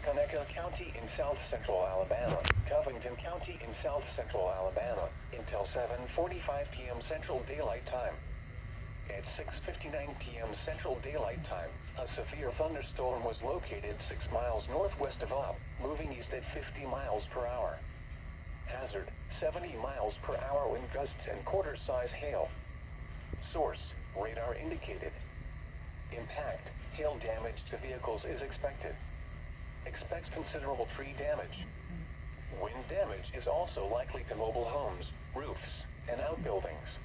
Conecuh County in south central Alabama, Covington County in south central Alabama, until 7:45 p.m. Central Daylight Time. At 6:59 p.m. Central Daylight Time, a severe thunderstorm was located 6 miles northwest of Up, moving east at 50 miles per hour. Hazard, 70 miles per hour wind gusts and quarter-size hail. Source, radar indicated. Impact, hail damage to vehicles is expected. Expects considerable tree damage. Wind damage is also likely to mobile homes, roofs, and outbuildings.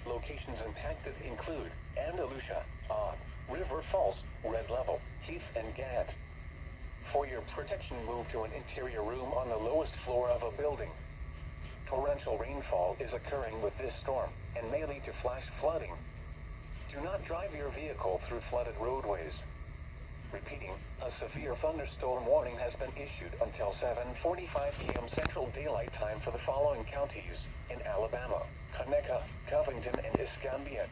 Locations impacted include Andalusia, Odd, River Falls, Red Level, Heath, and Gad. For your protection, move to an interior room on the lowest floor of a building. Torrential rainfall is occurring with this storm and may lead to flash flooding. Do not drive your vehicle through flooded roadways. Repeating, a severe thunderstorm warning has been issued until 7:45 p.m. Central Daylight Time for the following counties in Alabama: Conecuh, Covington, and Escambia.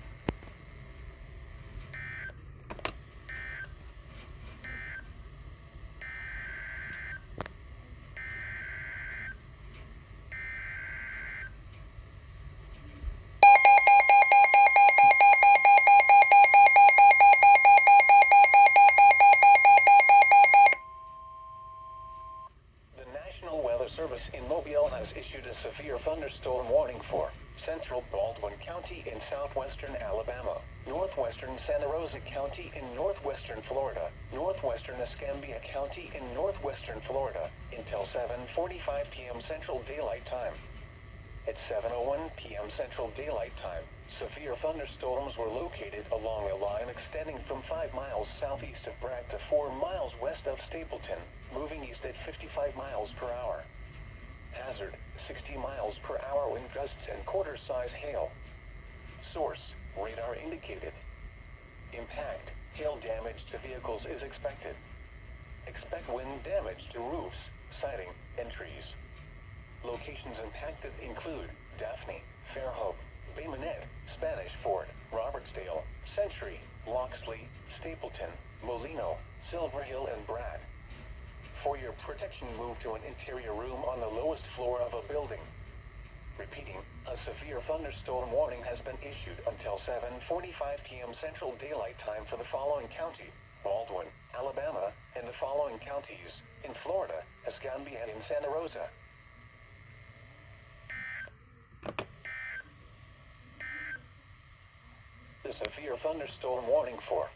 Service in Mobile has issued a severe thunderstorm warning for central Baldwin County in southwestern Alabama, northwestern Santa Rosa County in northwestern Florida, northwestern Escambia County in northwestern Florida, until 7:45 p.m. Central Daylight Time. At 7:01 p.m. Central Daylight Time, severe thunderstorms were located along a line extending from 5 miles southeast of Bragg to 4 miles west of Stapleton, moving east at 55 miles per hour. Hazard, 60 miles per hour wind gusts and quarter-size hail. Source, radar indicated. Impact, hail damage to vehicles is expected. Expect wind damage to roofs, siding, and trees. Locations impacted include Daphne, Fairhope, Bay Minette, Spanish Fort, Robertsdale, Century, Loxley, Stapleton, Molino, Silver Hill, and Bragg. For your protection, move to an interior room on the lowest floor of a building. Repeating, a severe thunderstorm warning has been issued until 7:45 p.m. Central Daylight Time for the following county: Baldwin, Alabama, and the following counties in Florida: Escambia and Santa Rosa. The severe thunderstorm warning for